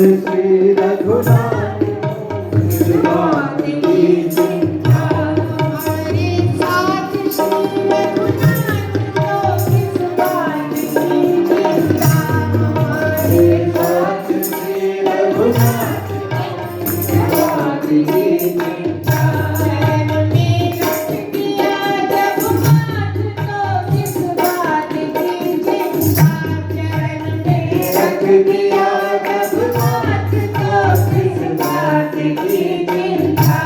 श्री रघुनाथ इस बात की चिंता। हमारे साथ श्री रघुनाथ को किस बात की चिंता। हमारे साथ श्री रघुनाथ को किस बात की चिंता। चरण में रख दिया जब हाथ तो किस बात की चिंता। चरण में रख दिया जब हाथ तो किस बात की चिंता।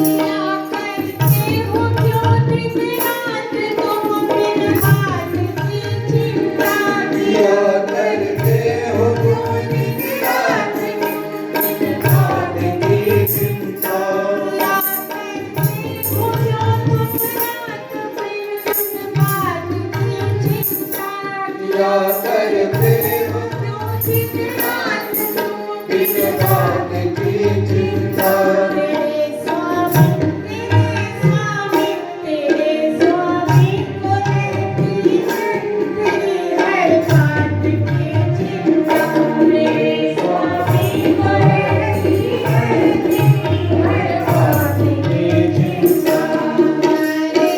क्या करते हो क्यों दिन रात बिन बात की चिंता। क्या करते हो क्यों दिन रात बिन बात की चिंता। क्या करते हो क्यों दिन रात बिन बात की चिंता। तेरे स्वामी तेरे स्वामी को रहती है तेरी हर बात की चिंता। तेरे स्वामी को रहती है तेरी हर बात की चिंता। हमारे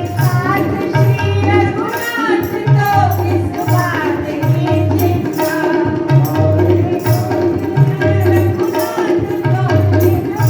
साथ श्री रघुनाथ को किस बात की चिंता। हमारे साथ श्री रघुनाथ को किस बात की चिंता।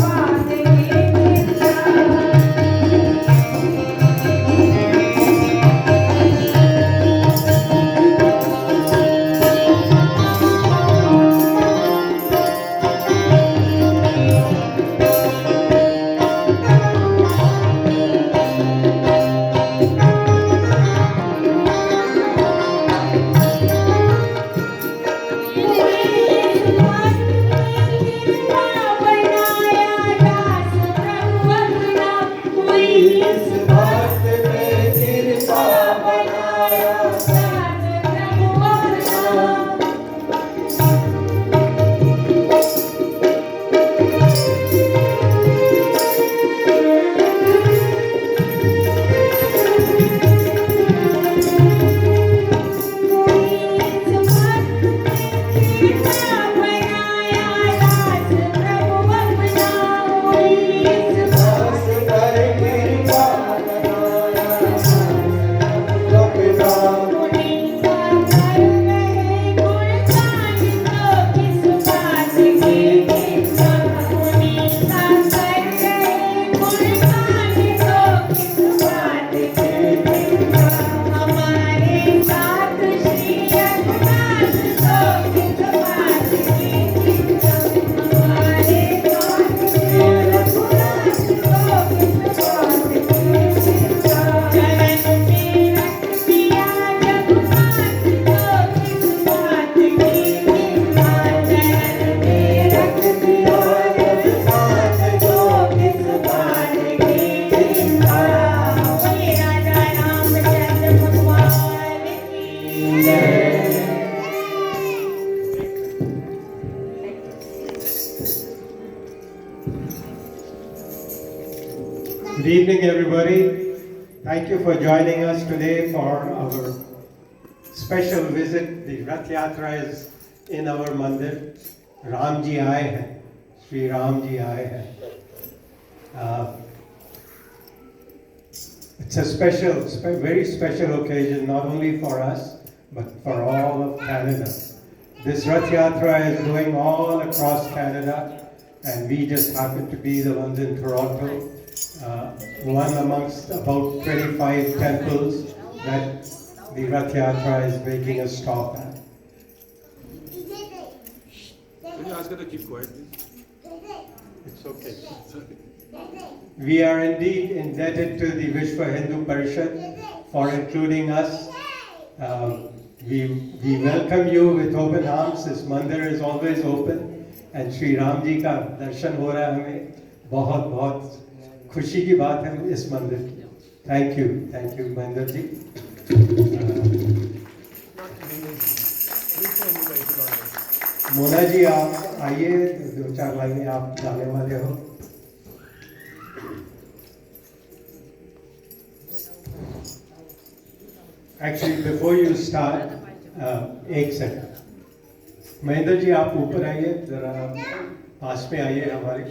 Good evening, everybody. Thank you for joining us today for our special visit. The Rath Yatra is in our mandir. Ram ji aaye hain. Shri Ram ji aaye hain. It's a very special occasion, not only for us, but for all of Canada. This Rath Yatra is going all across Canada, and we just happen to be the ones in Toronto, one amongst about 25 temples that the Rath Yatra is making a stop at. Can you ask her to keep quiet, please? It's okay. We are indeed indebted to the Vishwa Hindu Parishad for including us. We welcome you with open arms. This mandir is always open, and Shri Ram ji का दर्शन हो रहा है हमें बहुत बहुत खुशी की बात है इस मंदिर की. Thank you, Mahendra ji. Mona ji आप आइए, 2-4 लाइनें आप जाने वाले हो. Actually, before you start, एक सेकंड. महेंद्र जी आप ऊपर आइए, जरा पास में आइए हमारे.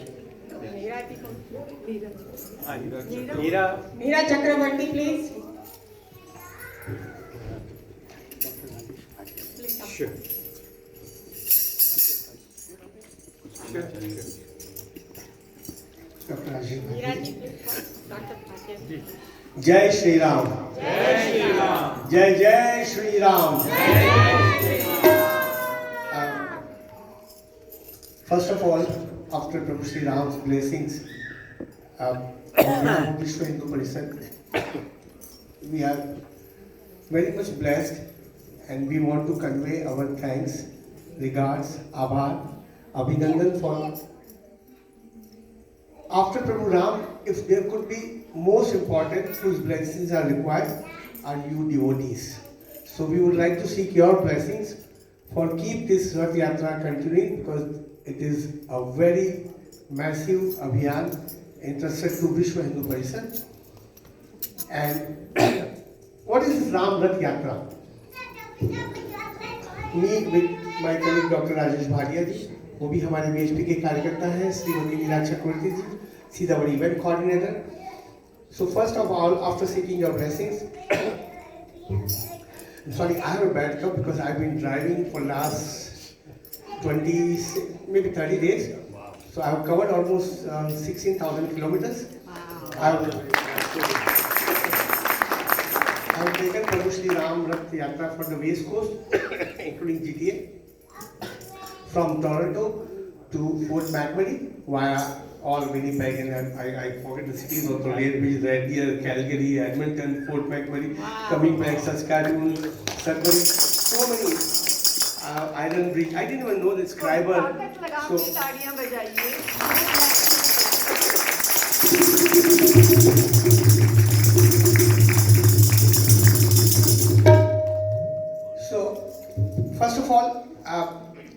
मीरा चक्रवर्ती प्लीज. Sure. जय श्री राम. जय जय Shri Ram. First of all, after Prabhu Sri Ram's blessings, on behalf of Vishwa Hindu Parishad, we are very much blessed, and we want to convey our thanks, regards, abhar, abhinandan for. After Prabhu Ram, if there could be most important whose blessings are required, are you devotees. So we would like to seek your blessings for keep this Rath Yatra continuing, because it is a very massive abhiyan entrusted to Vishwa Hindu Parishad. And what is Ram Rath Yatra? Me with my colleague Dr. Rajesh Bhajan ji, वो भी हमारे BHP के कार्यकर्ता हैं, श्रीमती मीरा चक्रवर्ती जी, Sitamarhi event coordinator. So first of all, after seeking your blessings, sorry, I have a bad cough because I've been driving for last 20, maybe 30 days. So I have covered almost 16,000 kilometers. I have taken Prabhu Sri Ram Rath Yatra for the West Coast, including GTA, from Toronto to Fort McMurray via all Winnipeg, and I forget the cities also, Red Deer, Calgary, Edmonton, Fort McMurray, coming back, Saskatchewan, Sudbury, so many. Iron Bridge. I didn't even know the scriber. So first of all,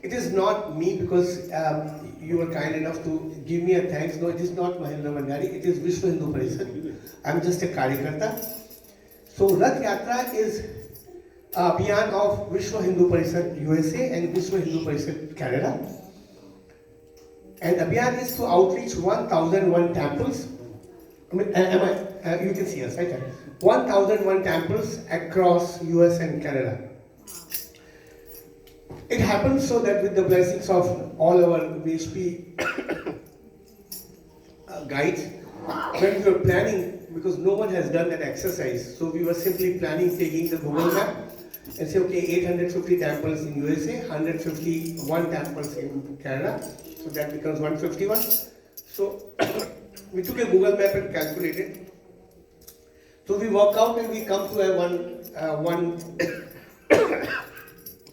it is not me, because you were kind enough to give me a thanks. No, it is not Mahendra Mandari. It is Vishwa Hindu Parishad. I am just a Karyakarta. So Rath Yatra is abhiyan of Vishwa Hindu Parishad USA and Vishwa Hindu Parishad Canada. And abhiyan is to outreach 1,001 temples. I mean, you can see us, right? 1,001 temples across US and Canada. It happens so that with the blessings of all our VHP guides, when we were planning, because no one has done that exercise, so we were simply planning, taking the Google map and say, okay, 850 temples in USA, 151 temples in Canada, so that becomes 151. So we took a Google map and calculated. So we work out and we come to a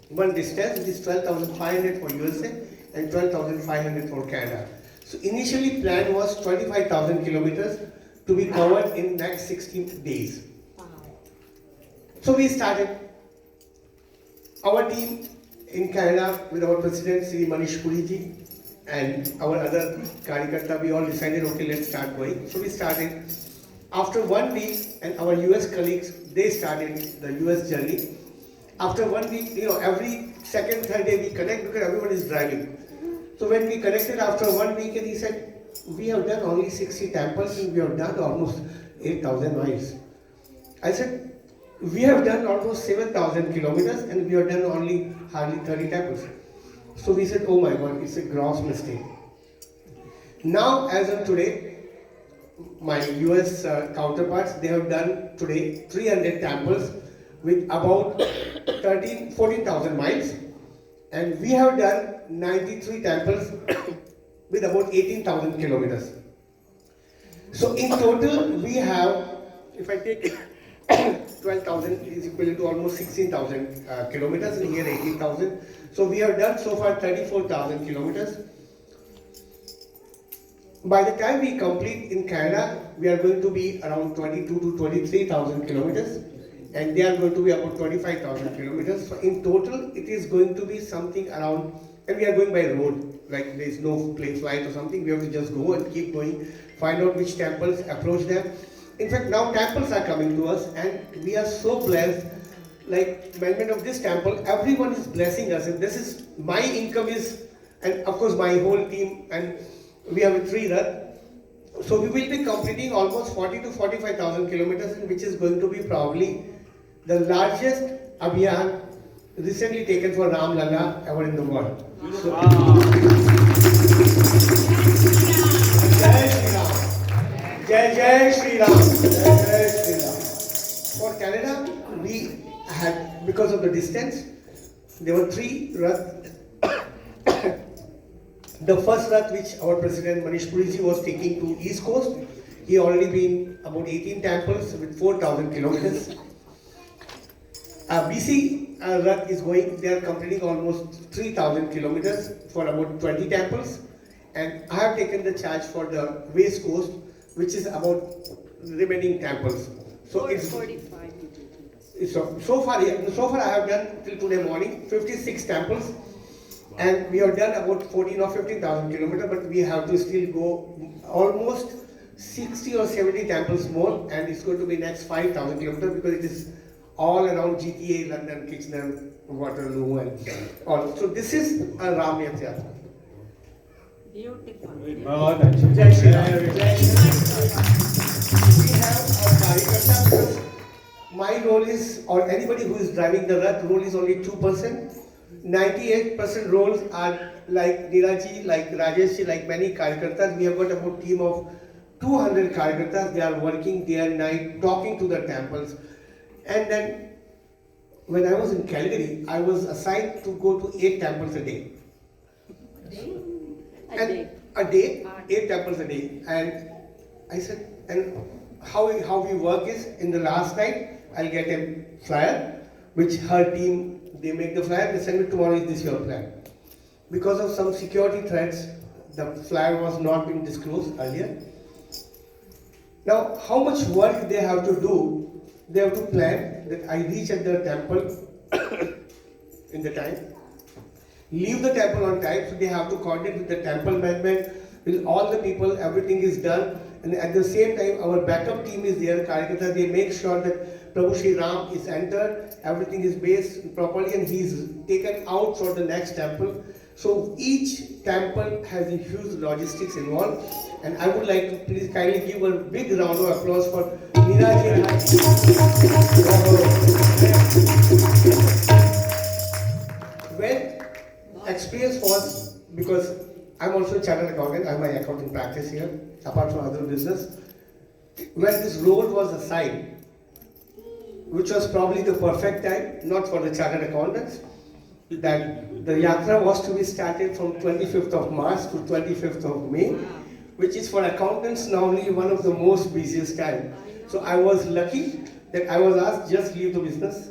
one distance, which is 12,500 for USA and 12,500 for Canada. So initially plan was 25,000 kilometers to be covered in next 16 days. So we started. Our team in Canada with our president Sri Manish Puri ji and our other Karyakarta, we all decided, okay, let's start going. So we started. After 1 week, and our US colleagues, they started the US journey. After 1 week, every second, third day we connect because everyone is driving. So when we connected after 1 week, and he said, we have done only 60 temples and we have done almost 8,000 miles. I said, we have done almost 7,000 kilometers and we have done only hardly 30 temples. So we said, oh my God, it's a gross mistake. Now, as of today, my US counterparts, they have done today 300 temples with about 14,000 miles, and we have done 93 temples with about 18,000 kilometers. So in total, we have, if I take 12,000 is equal to almost 16,000 kilometers, and here 18,000. So we have done so far 34,000 kilometers. By the time we complete in Canada, we are going to be around 22 to 23,000 kilometers, and they are going to be about 25,000 kilometers. So in total, it is going to be something around, and we are going by road, like there is no plane flight or something. We have to just go and keep going, find out which temples, approach them. In fact, now temples are coming to us, and we are so blessed. Like management of this temple, everyone is blessing us, and this is my income is, and of course my whole team, and we have a 3 Rath. So we will be completing almost 40 to 45,000 kilometers, which is going to be probably the largest abhiyan recently taken for Ram Lalla ever in the world. So, Jai Shri Ram. Jai Jai Shri Ram. Jai Shri Ram. For Canada, we had, because of the distance, there were 3 Rath. The first Rath which our President Manish Puriji was taking to East Coast, he already been about 18 temples with 4,000 kilometers. BC Rath is going, they are completing almost 3,000 kilometers for about 20 temples. And I have taken the charge for the West Coast, which is about remaining temples. So it's 45. So far I have done till today morning 56 temples. And we have done about 14 or 15,000 kilometers, but we have to still go almost 60 or 70 temples more, and it's going to be next 5,000 kilometers because it is all around GTA, London, Kitchener, Waterloo, and all. So this is a Ram Yatra. Beautiful. Jai Shri Ram. We have a Karyakarta because my role is, or anybody who is driving the Rath role is only 2%. 98% roles are like Neeraji, like Rajesh, like many Karyakartas. We have got about a team of 200 Karyakartas. They are working day and night, talking to the temples. And then, when I was in Calgary, I was assigned to go to 8 temples a day. A day, 8 temples a day. And I said, and how we work is, in the last night, I'll get a flyer, which her team, they make the flyer, they send me tomorrow, is this your plan? Because of some security threats, the flyer was not being disclosed earlier. Now, how much work they have to do, they have to plan that I reach at the temple in the time, leave the temple on time, so they have to coordinate with the temple management, with all the people, everything is done. And at the same time, our backup team is there, Karyakarta, they make sure that Prabhu Shri Ram is entered, everything is based properly, and he is taken out for the next temple. So each temple has a huge logistics involved, and I would like to please kindly give a big round of applause for Neeraji and when experience was, because I'm also a chartered accountant, I have my accounting practice here, apart from other business. When this role was assigned, which was probably the perfect time, not for the chartered accountants, that the yatra was to be started from 25th of March to 25th of May, which is for accountants normally one of the most busiest time. So I was lucky that I was asked, just leave the business,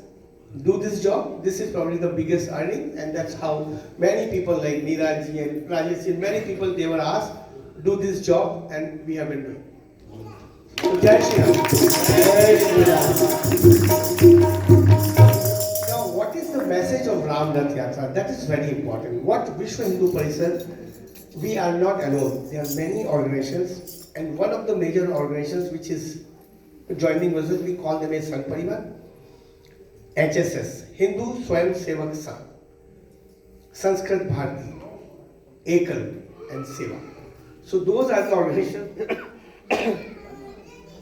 do this job. This is probably the biggest earning, and that's how many people like Neeraji and Rajesh, many people, they were asked, do this job, and we have been doing. So, Jai Shri Ram. Jai Shri Ram. Now, what is the message of Ram Rath Yatra? That is very important. What Vishwa Hindu Parishad, we are not alone. There are many organizations, and one of the major organizations which is joining verses, we call them as Sangh Parivar. HSS, Hindu Swayam Sevak Sangh, Sanskrit Bharati, Ekal and Seva. So those are the organizations.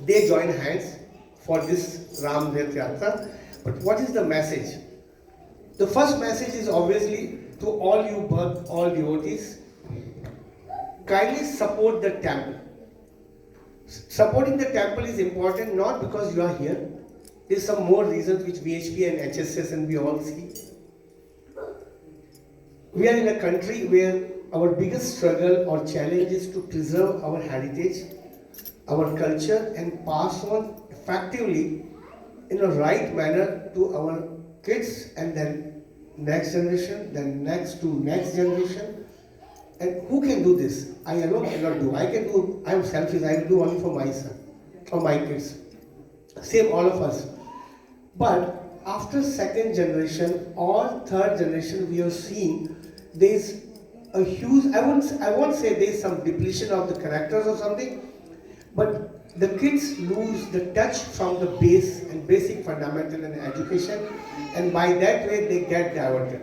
They join hands for this Ram Rath Yatra. But what is the message? The first message is obviously to all you birth, all devotees, kindly support the temple. Supporting the temple is important not because you are here. There's some more reasons which VHP and HSS and we all see. We are in a country where our biggest struggle or challenge is to preserve our heritage, our culture and pass on effectively in a right manner to our kids and then next generation, then next to next generation. And who can do this? I alone cannot do. I am selfish, I will do only for my son or my kids. Same all of us. But after second generation or third generation, we are seeing there is a huge, I won't say there is some depletion of the characters or something, but the kids lose the touch from the base and basic fundamental in education, and by that way they get diverted.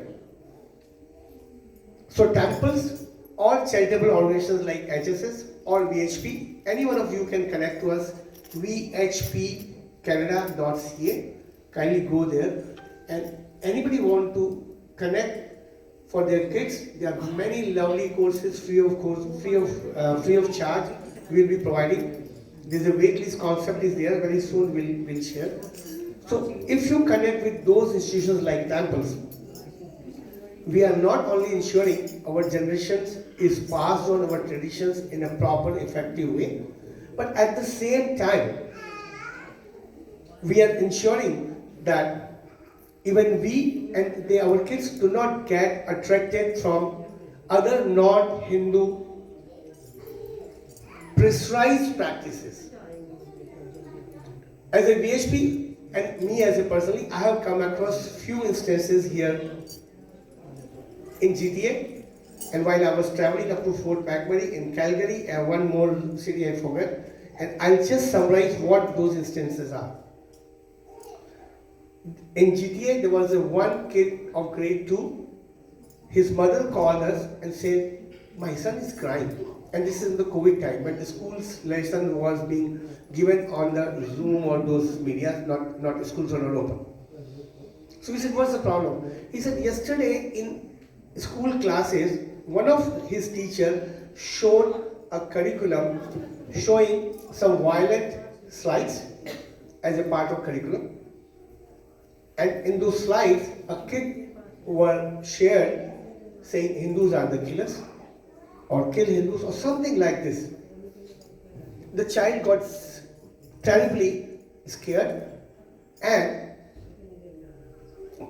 So temples or charitable organizations like HSS or VHP, any one of you can connect to us, vhpcanada.ca. Kindly go there, and anybody want to connect for their kids, there are many lovely courses free of charge we will be providing. There's a waitlist concept is there, very soon we'll share. So if you connect with those institutions like temples, we are not only ensuring our generations is passed on our traditions in a proper, effective way, but at the same time, we are ensuring that even we and our kids do not get attracted from other non-Hindu prescribed practices. As a VHP and me as a personally, I have come across few instances here in GTA, and while I was traveling up to Fort McMurray in Calgary and one more city I forgot, and I'll just summarize what those instances are. In GTA, there was one kid of grade 2. His mother called us and said, my son is crying. And this is in the COVID time, when the school's lesson was being given on the Zoom or those media, not schools are not open. So we said, what's the problem? He said, yesterday in school classes, one of his teachers showed a curriculum showing some violent slides as a part of curriculum. And in those slides, a kid were shared saying Hindus are the killers or kill Hindus or something like this. The child got terribly scared, and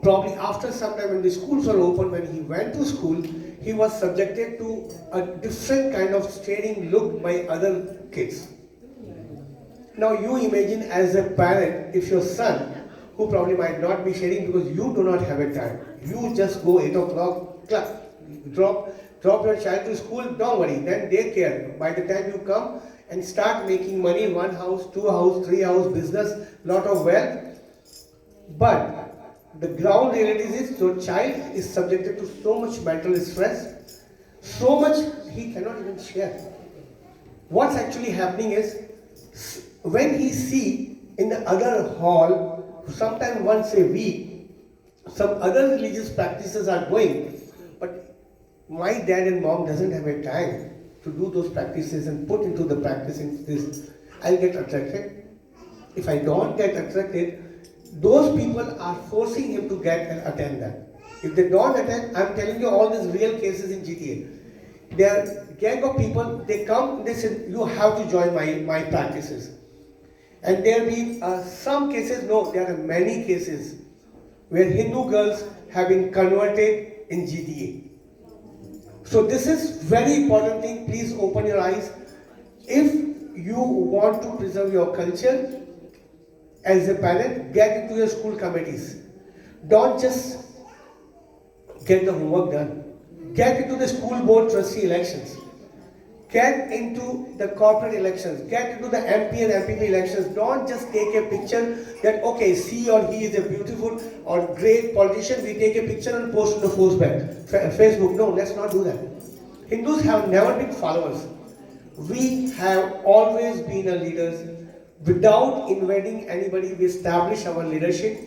probably after some time when the schools were open, when he went to school, he was subjected to a different kind of staring look by other kids. Now you imagine as a parent, if your son, who probably might not be sharing because you do not have a time. You just go 8 o'clock, drop your child to school, don't worry, then they care. By the time you come and start making money, 1 house, 2 house, 3 house business, lot of wealth. But the ground reality is your child is subjected to so much mental stress, so much he cannot even share. What's actually happening is, when he see in the other hall, sometime once a week, some other religious practices are going, but my dad and mom doesn't have a time to do those practices and put into the practice in this. I'll get attracted. If I don't get attracted, those people are forcing him to get and attend that. If they don't attend, I'm telling you all these real cases in GTA. There are gang of people, they come, they say, you have to join my practices. And there have been some cases, no, there are many cases where Hindu girls have been converted in GTA. So this is very important thing, please open your eyes. If you want to preserve your culture, as a parent, get into your school committees. Don't just get the homework done. Get into the school board trustee elections. Get into the corporate elections, get into the MP and MPP elections. Don't just take a picture that, okay, she or he is a beautiful or great politician, we take a picture and post on the Facebook. No, let's not do that. Hindus have never been followers. We have always been a leaders. Without invading anybody, we establish our leadership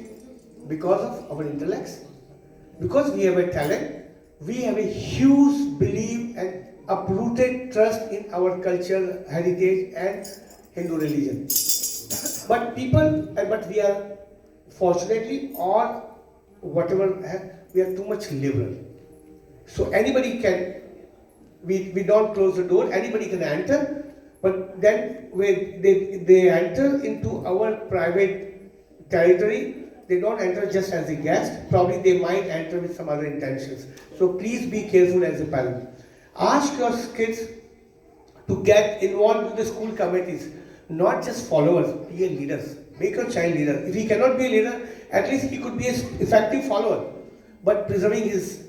because of our intellects, because we have a talent, we have a huge belief and uprooted trust in our culture, heritage and Hindu religion. But we are fortunately or whatever, we are too much liberal. So anybody can, we don't close the door, anybody can enter, but then when they enter into our private territory, they don't enter just as a guest, probably they might enter with some other intentions. So please be careful as a parent. Ask your kids to get involved with the school committees, not just followers, be a leaders. Make your child leader. If he cannot be a leader, at least he could be an effective follower. But preserving this,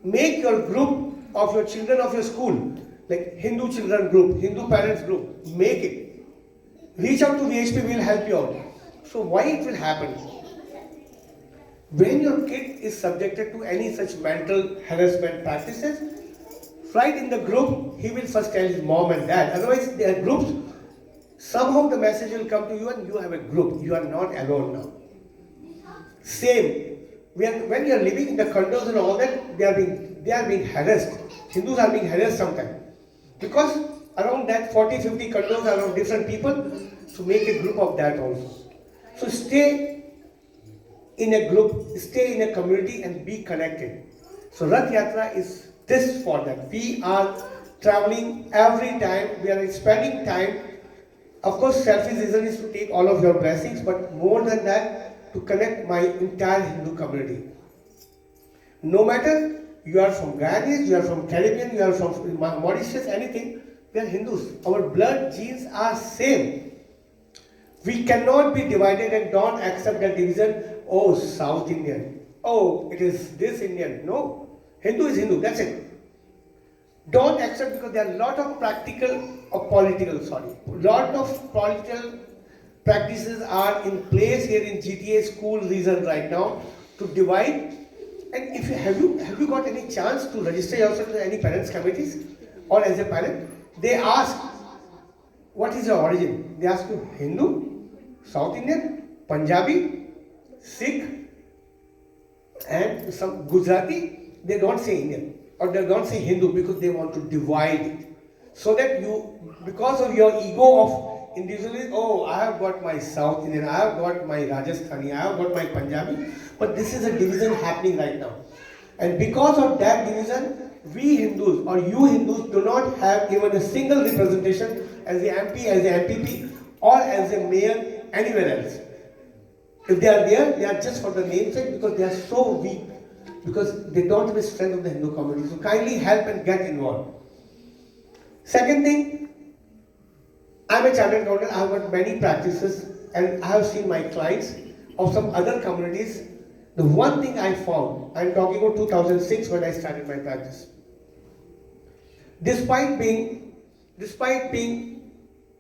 make your group of your children of your school, like Hindu children group, Hindu parents group, make it. Reach out to VHP, we will help you out. So why it will happen? When your kid is subjected to any such mental harassment practices, right in the group, he will first tell his mom and dad. Otherwise, there are groups. Somehow the message will come to you and you have a group. You are not alone now. Same. When you are living in the condos and all that, they are being harassed. Hindus are being harassed sometimes. Because around that 40-50 condos are around different people, so make a group of that also. So stay in a group, stay in a community and be connected. So Rath Yatra is this for that. We are traveling every time, we are spending time. Of course, selfish reason is to take all of your blessings, but more than that, to connect my entire Hindu community. No matter you are from Guyanese, you are from Caribbean, you are from Mauritius, anything, we are Hindus. Our blood genes are same. We cannot be divided and don't accept that division. Oh, South Indian. Oh, it is this Indian. No. Hindu is Hindu. That's it. Don't accept, because there are a lot of lot of political practices are in place here in GTA school region right now to divide. And if have you got any chance to register yourself to any parents committees or as a parent? They ask, what is your origin? They ask you Hindu, South Indian, Punjabi, Sikh, and some Gujarati. They don't say Indian or they don't say Hindu because they want to divide it. So that you, because of your ego of individualism, oh, I have got my South Indian, I have got my Rajasthani, I have got my Punjabi, but this is a division happening right now. And because of that division, we Hindus or you Hindus do not have even a single representation as a MP, as a MPP or as a mayor anywhere else. If they are there, they are just for the namesake because they are so weak, because they don't have the strength of the Hindu community. So kindly help and get involved. Second thing, I am a chartered accountant, I have got many practices and I have seen my clients of some other communities. The one thing I found, I am talking about 2006 when I started my practice. Despite being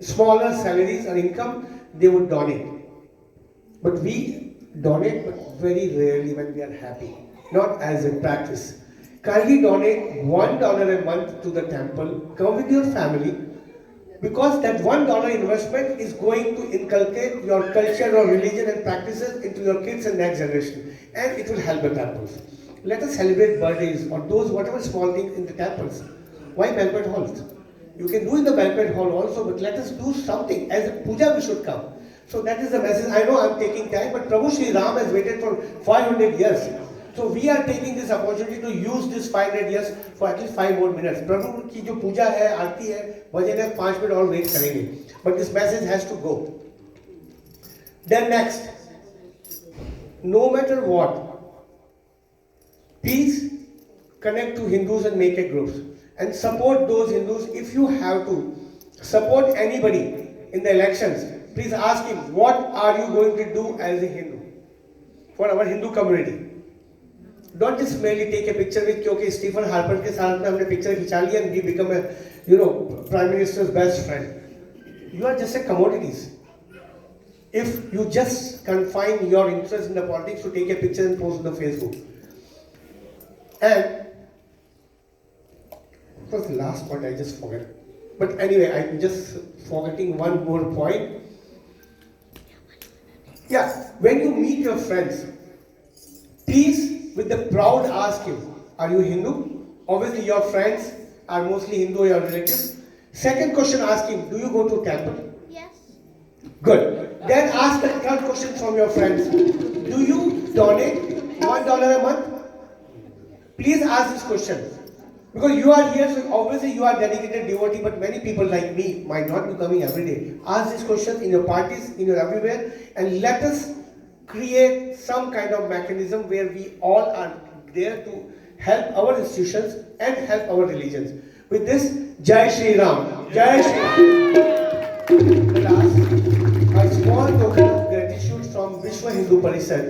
smaller salaries or income, they would donate. But we donate, but very rarely when we are happy, not as a practice. Kindly donate $1 a month to the temple, come with your family, because that $1 investment is going to inculcate your culture or religion and practices into your kids and next generation, and it will help the temples. Let us celebrate birthdays or those whatever small things in the temples. Why banquet halls? You can do in the banquet hall also, but let us do something. As a puja we should come. So that is the message. I know I am taking time, but Prabhu Sri Ram has waited for 500 years. So we are taking this opportunity to use this 500 years for at least 5 more minutes. Prabhu की जो पूजा है, आरती है, भजन है, 5 minute और wait करेंगे. But this message has to go. Then next, no matter what, please connect to Hindus and make a groups and support those Hindus. If you have to support anybody in the elections, please ask him, what are you going to do as a Hindu for our Hindu community? Don't just merely take a picture with क्योंकि Stephen Harper के साथ में हमने picture खिंचा लिया and we become a Prime Minister's best friend. You are just a commodities. If you just confine your interest in the politics to take a picture and post on the Facebook. And what was the last point I just forgot? But anyway, I'm just forgetting one more point. Yeah, when you meet your friends, please with the proud ask him, are you Hindu? Obviously your friends are mostly Hindu, your relatives. Second question, ask him, do you go to temple? Yes. Good. Then ask the third question from your friends. Do you donate $1 a month? Please ask this question. Because you are here, so obviously you are dedicated devotee, but many people like me might not be coming every day. Ask this question in your parties, in your everywhere, and let us create some kind of mechanism where we all are there to help our institutions and help our religions. With this, Jai Shri Ram. Jai Shri Ram. Last, a small token of gratitude from Vishwa Hindu Parishad.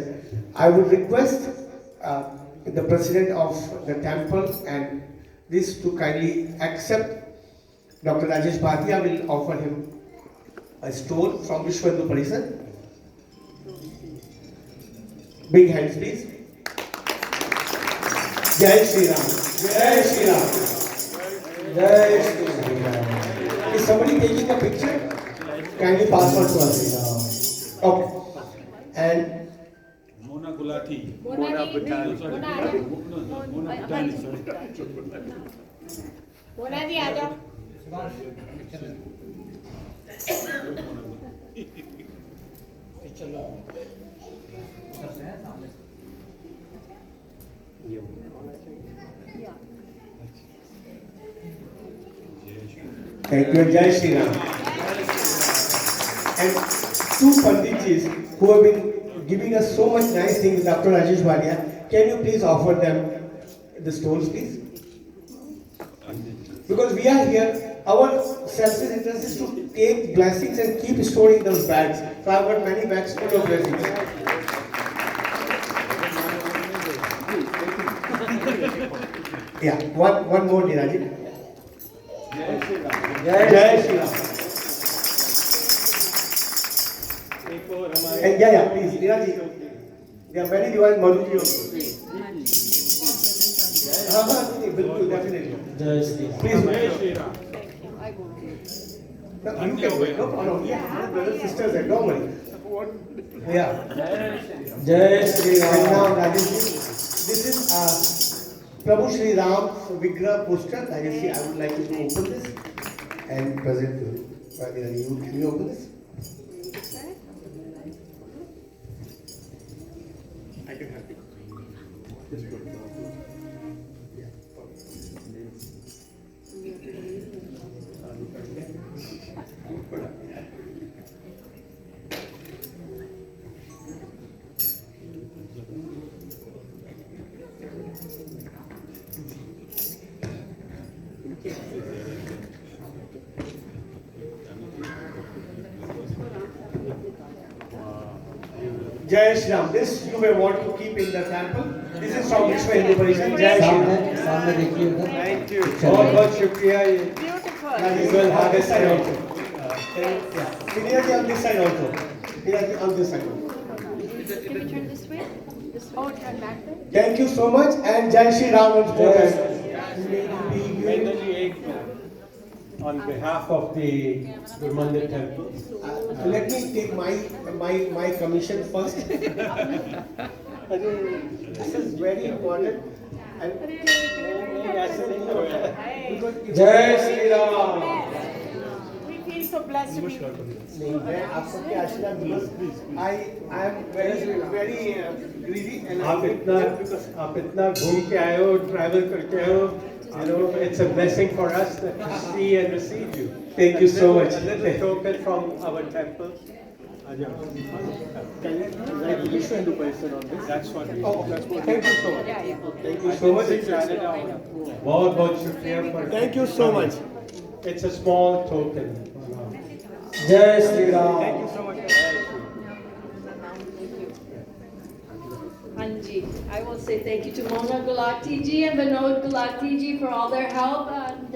I would request the president of the temple and this to kindly accept. Dr. Rajesh Bhatia will offer him a stole from Vishwa Hindu Parishad. Big hands, please. Jai Shri Ram. Jai Shri Ram. Jai Shri Ram. Is somebody taking a picture? Kindly pass on to us. Okay. And Mona Gulati. Mona Bhajan. जी आ जाओ. thank you, Jai Shri Ram. And two Panditjis who have been giving us so much nice things, Dr. Rajesh Bhatia, can you please offer them the stones, please? Because we are here, our selfish interest is to take blessings and keep storing those bags. So I've got many bags full of blessings. Yeah, one more, Niraji. Jai Shri Ram. Jai Shri Ram. And yeah, please, Niraji. They are very divine, Madhuji. Definitely. Please, Jai Shri Ram. no, you can wait. No problem. Yeah, brothers, sisters, don't worry. Yeah. Jai Shri And Ram. now, Rajeshji, this is Prabhu Shri Ram's Vigrah poster. Rajeshji, I would like you to open this and present to you. Can you open this? I can help you. Jai Shri Ram. This you may want to keep in the temple. This is from Vishwa Hindu Parishad. Jai Shri Ram. सामने देखिए उधर. Thank you. बहुत शुक्रिया. You will have this side also. Seniority on this side also. Seniority on this side also. Can we turn this way? This way? Oh, turn back there? Thank you so much and Jai Shri Ram once more. On behalf of the Gurmandir temple. Let me take my commission first. I think this is very important. And Jai Shri Ram. We feel so blessed to be here. मैं आप सबके आशीर्वाद दूंगा. I am very greedy and आप इतना घूम के आए हो, travel करके आए हो. You know, it's a blessing for us to see and receive you. Thank you so much. A little token from our temple. Can you write Vishwa Hindu Parishad on this? That's what we Oh, that's what. Thank you so much. Yeah, yeah. Thank you so much. बहुत शुक्रिया for. Thank you so much. It's a small token. Jai Shri Ram. Thank you so much. हाँ Hanji. I will say thank you to Mona Gulati ji and Vinod Gulati ji for all their help, and